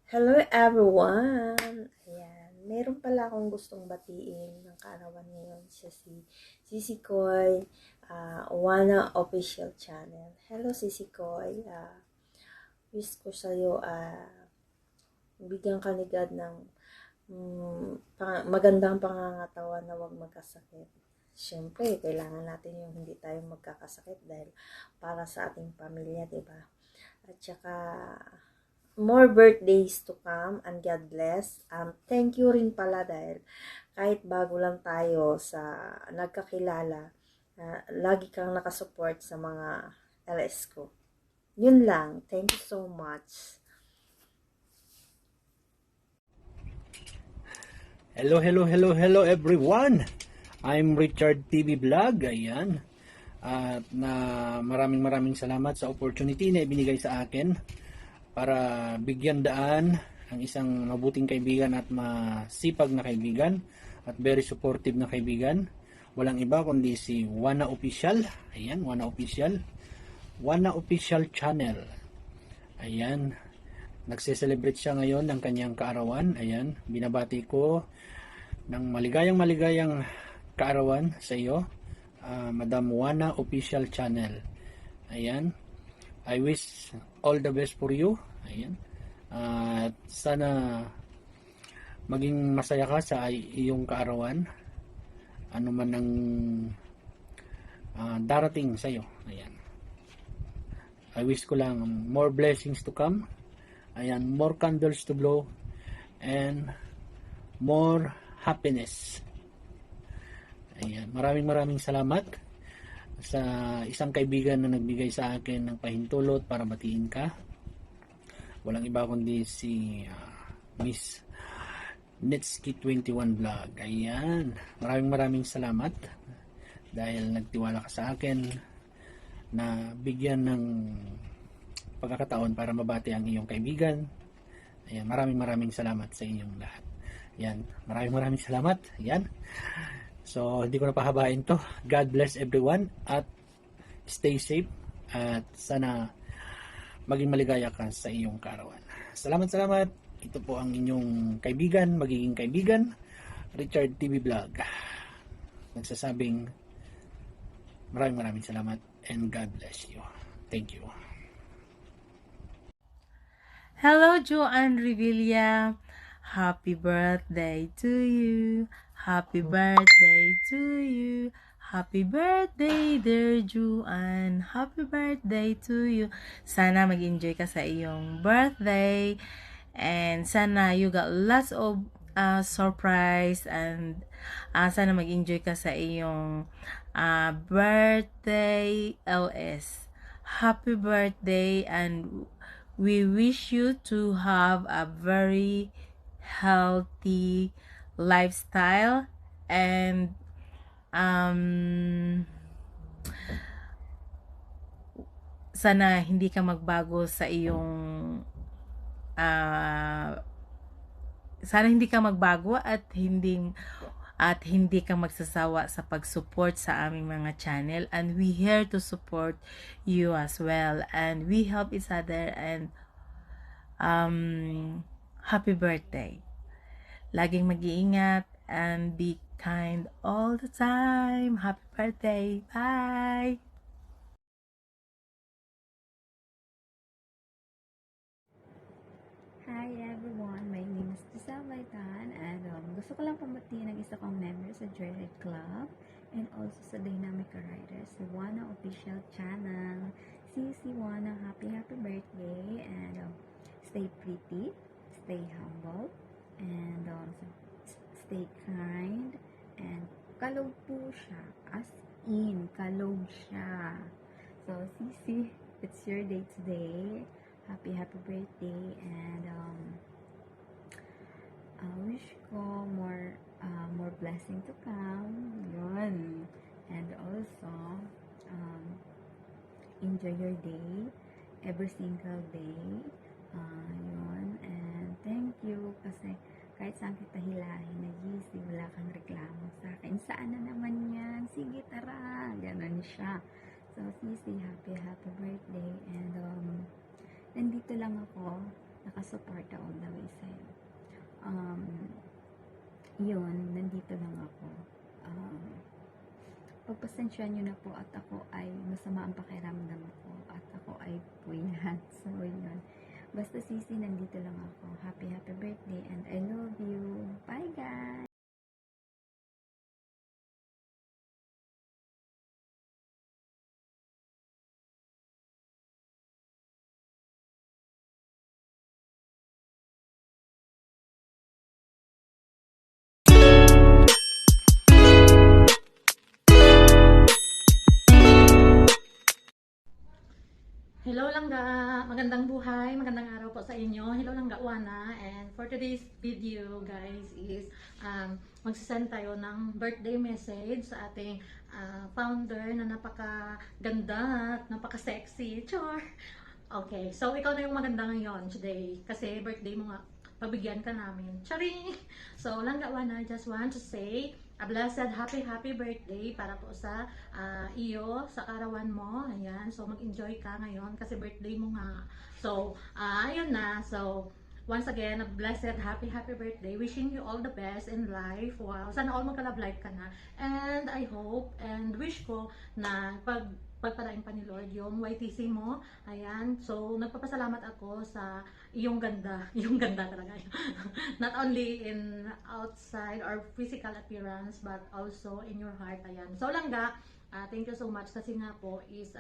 Hello everyone! Ayan, meron pala akong gustong batiin ng kaarawan ngayon siya si Sisi Koy, Wana Official Channel. Hello Sisi Koy, wish ko sa'yo bigyan ka ni God ng magandang pangangatawan na huwag magkasakit. Siyempre, kailangan natin yung hindi tayo magkakasakit dahil para sa ating pamilya, di ba? At saka, more birthdays to come and God bless. Thank you rin pala dahil kahit bago lang tayo sa nagkakilala, lagi kang nakasupport sa mga LS ko. Yun lang. Thank you so much. Hello everyone! I'm Richard TV Vlog, ayan. At maraming salamat sa opportunity na ibinigay sa akin para bigyan daan ang isang mabuting kaibigan at masipag na kaibigan at very supportive na kaibigan. Walang iba kundi si Wana Official. Ayan, Wana Official. Wana Official Channel. Ayan, nagse-celebrate siya ngayon ng kanyang kaarawan. Ayan, binabati ko ng maligayang kaarawan sa iyo, Madam Wana Official Channel. Ayan, I wish all the best for you. Ayan, at sana maging masaya ka sa iyong kaarawan, ano man ang darating sa iyo. Ayan, I wish ko lang more blessings to come. Ayan, more candles to blow and more happiness. Ayan, maraming salamat sa isang kaibigan na nagbigay sa akin ng pahintulot para batiin ka. Walang iba kundi si Miss Nitski 21 Vlog. Ayan, maraming salamat dahil nagtiwala ka sa akin na bigyan ng pagkakataon para mabati ang iyong kaibigan. Ayan, maraming salamat sa inyong lahat. Ayan, maraming salamat. Ayan. So, hindi ko na pahabain to. God bless everyone at stay safe at sana maging maligaya ka sa iyong kaarawan. Salamat. Ito po ang inyong kaibigan, magiging kaibigan, Richard TV Vlog. Nagsasabing maraming salamat and God bless you. Thank you. Hello, Joanne Revilla. Happy birthday to you. Happy birthday to you. Happy birthday, dear Joanne. Happy birthday to you. Sana mag-enjoy ka sa iyong birthday. And sana you got lots of surprise. And sana mag-enjoy ka sa iyong birthday LS. Happy birthday, and we wish you to have a very healthy lifestyle, and sana hindi ka magbago sa iyong sana hindi ka magbago at hindi ka magsasawa sa pag-support sa aming mga channel, and we here to support you as well, and we help each other. And happy birthday. Laging mag-iingat and be kind all the time. Happy birthday. Bye. Hi everyone, my name is Giselle Baitan, and gusto ko lang pamatiin ng isa kong member sa Joyride Club and also sa Dynamic Riders, si Wana Official Channel. Si Wana, happy birthday, and stay pretty, stay humble, and stay kind, and kalog po siya, as in, kalog siya. So Sisi, it's your day today. Happy birthday, and I wish ko more blessing to come. Yun. And also enjoy your day, every single day. Yun. And thank you kasi kahit saan kita hilahin na GC, wala kang reklamo sa akin. Saan na naman yan? Sige, tara. Ganon siya. So, Sisi, happy birthday. And nandito lang ako nakasuporta all the way sa'yo. Yun, nandito lang ako. Pagpasensyahan nyo na po at ako ay masama ang pakiramdam ko at ako ay puyat. So, yun. Basta Sisi, nandito lang ako. Happy birthday and I love you. Bye, guys! Hello Langga! Magandang buhay, magandang araw po sa inyo. Hello Langga Wana, and for today's video guys is magsisend tayo ng birthday message sa ating founder na napakaganda at napaka-sexy. Char! Okay, so ikaw na yung maganda ngayon today kasi birthday mo nga. Pabigyan ka namin. Charing! So Langga Wana, just want to say a blessed happy birthday para po sa iyo, sa karawan mo. Ayan, so mag-enjoy ka ngayon kasi birthday mo nga. So, ayun na. So, once again, a blessed happy birthday. Wishing you all the best in life. Wow, sana all magka-love life ka na. And I hope and wish ko na pagpalain pa ni Lord yung YTC mo. Ayan, so nagpapasalamat ako sa iyong ganda. Yung ganda talaga. Not only in outside or physical appearance but also in your heart. Ayan. So Langga, thank you so much kasi nga po is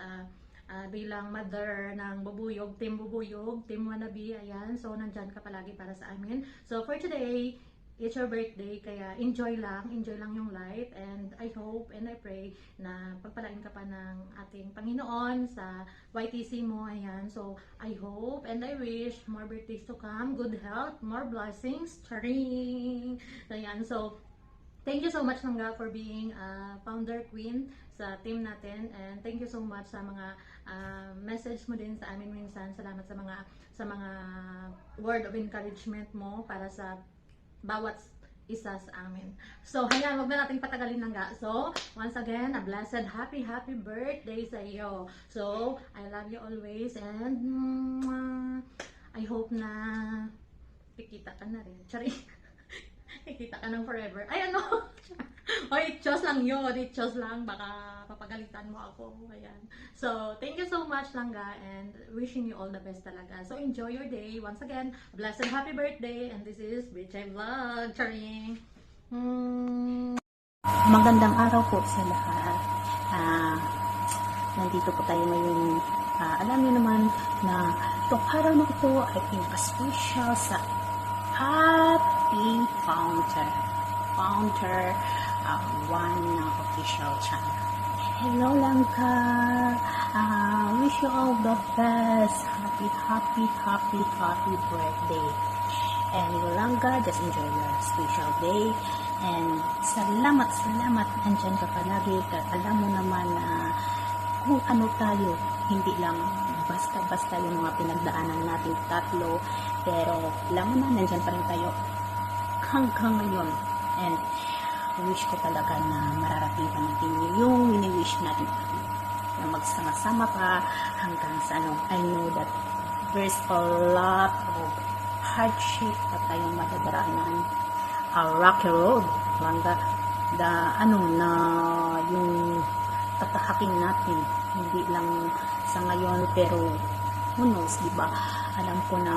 bilang mother ng Bubuyog, Team Bubuyog, Team Wannabe, ayan. So nandyan ka palagi para sa amin. So for today, it's your birthday, kaya enjoy lang yung life, and I hope and I pray na pagpalain ka pa ng ating Panginoon sa YTC mo, ayan. So, I hope and I wish more birthdays to come, good health, more blessings, charing! Ayan, so, thank you so much Langga for being a founder queen sa team natin, and thank you so much sa mga message mo din sa amin minsan. Salamat sa mga word of encouragement mo para sa bawat isa sa amin. So, ayan, wag na nating patagalin Langga. So, once again, a blessed happy birthday sa iyo. So, I love you always, and I hope na kikita ka na rin. Sorry. Kikita ka ng forever. Ay, ano? Oy, Diyos lang yun. Diyos lang. Baka papagalitan mo ako. Ayan. So, thank you so much Langga, and wishing you all the best talaga. So, enjoy your day. Once again, blessed happy birthday, and this is Bitchay Vlog. Charing! Magandang araw po sa lahat. Nandito po tayo ngayon. Alam niyo naman na itong araw na ito ay pinaka-special sa Happy Founder One official channel. Hello Langga. Wish you all the best. Happy birthday. And Langga, just enjoy your special day. And salamat. Andyan ka palagi. Alam mo naman na kung ano tayo, hindi lang basta yung mga pinagdaanan natin tatlo. Pero alam mo na, nandyan pa rin tayo hanggang ngayon. And wish ko talaga na mararating pa natin yung wini-wish natin na magsama-sama pa hanggang sa ano. I know that there's a lot of hardship na tayong madadaraanan. A rocky road, Langga, na yung tatahakin natin, hindi lang sa ngayon, pero who knows, diba? Alam ko na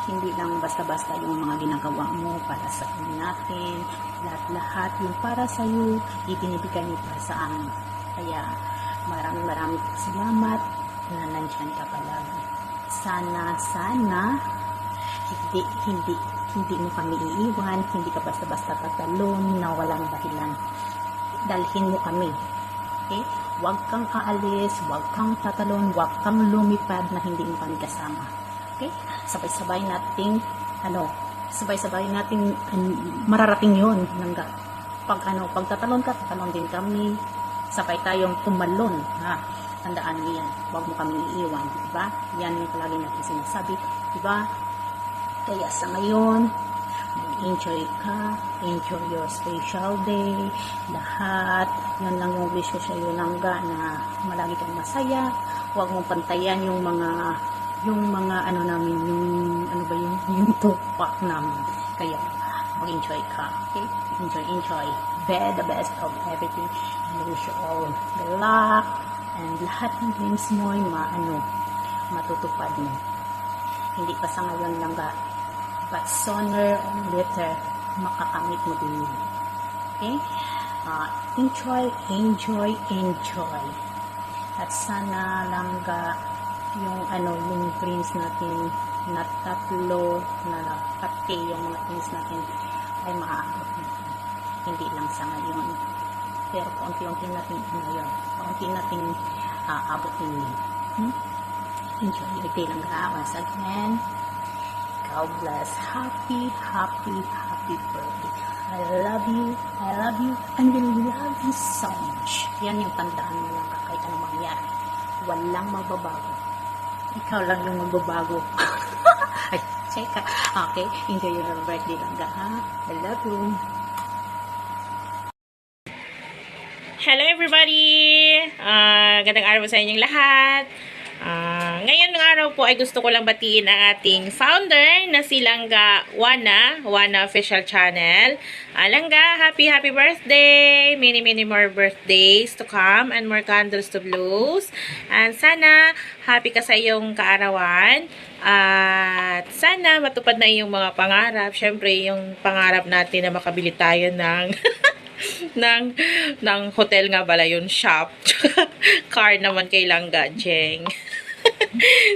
hindi lang basta-basta yung mga ginagawa mo para sa natin, lahat yung para sa iyo, ibinibigay mo para sa amin. Kaya maraming salamat na nandyan ka palagi. Sana hindi mo kami iiwan, hindi ka basta-basta tatalon na walang dahilan. Dalhin mo kami. Okay? Huwag kang aalis, huwag kang tatalon, huwag kang lumipad na hindi mo kami kasama. Okay? Sabay-sabay nating mararating yun. Pag tatalon ka, tatalon din kami. Sabay tayong tumalon. Tandaan mo yan. Huwag mo kami iiwan. Diba? Yan yung palagi natin sinasabi. Diba? Kaya sa ngayon, mag-enjoy ka, enjoy your special day, lahat. Yan lang yung wish ko sa iyo Langga, na malagi kang masaya. Huwag mong pantayan yung mga yung mga ano namin, yung ano ba yung tupak namin. Kaya mag-enjoy ka, okay? Enjoy. The best of everything. And wish you all the luck and lahat ng dreams mo ay matutupad mo. Hindi pa sa ngayon lang but sooner or later makakamit mo din yun. Okay? Enjoy. At sana lang yung dreams natin na tatlo na pati yung mga dreams natin ay maaabot natin. Hindi lang sa ngayon. Pero kaunti-unti natin ngayon. Kaunti natin abutin yun. Enjoy your day lang once again. God bless. Happy birthday. I love you, and will love you so much. Yan yung tandaan mo lang kahit anong mangyari. Walang magbabago. Ikaw lang yung magbabago. Ay, cheka. Okay, enjoy your birthday lang ha. I love you. Hello everybody! Gandang araw sa inyong lahat. Ngayon ng araw po ay gusto ko lang batiin ang ating founder na si Langga Wana Official Channel. Langga, happy birthday! Many more birthdays to come and more candles to blow. And sana happy ka sa iyong kaarawan. At sana matupad na iyong mga pangarap. Syempre, yung pangarap natin na makabili tayo ng ng hotel nga bala yun, shop. Car naman kay Langga Jeng.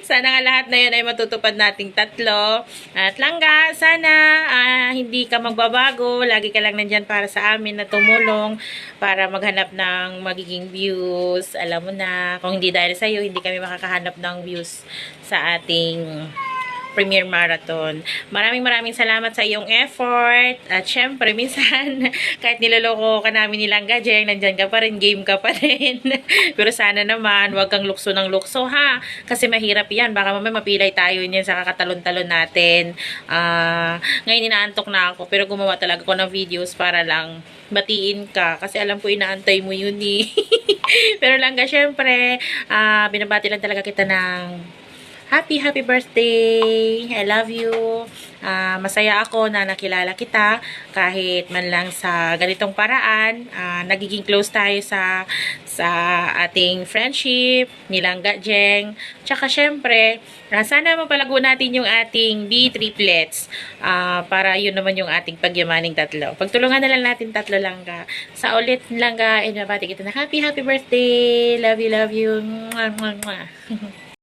Sana nga lahat na yun ay matutupad nating tatlo. At Langga, sana hindi ka magbabago. Lagi ka lang nandyan para sa amin na tumulong para maghanap ng magiging views. Alam mo na, kung hindi dahil sa'yo, hindi kami makakahanap ng views sa ating Premier Marathon. Maraming salamat sa iyong effort. At syempre, minsan, kahit niloloko ka namin ni Langga Jeng, nandyan ka pa rin, game ka pa rin. Pero sana naman, wag kang lukso ng lukso, ha? Kasi mahirap yan. Baka mamaya mapilay tayo niyan sa kakatalon-talon natin. Ngayon, inaantok na ako. Pero gumawa talaga ako ng videos para lang batiin ka. Kasi alam ko, inaantay mo yun eh. Pero Langga, syempre, binabati lang talaga kita ng happy birthday! I love you! Masaya ako na nakilala kita kahit man lang sa ganitong paraan. Nagiging close tayo sa ating friendship ni Langga Jeng. Tsaka syempre, sana mapalago natin yung ating B-triplets para yun naman yung ating pagyamaning tatlo. Pagtulungan na lang natin tatlo, Langga. Sa ulit, Langga, nabati kita na happy birthday! Love you! Mwah, mwah, mwah.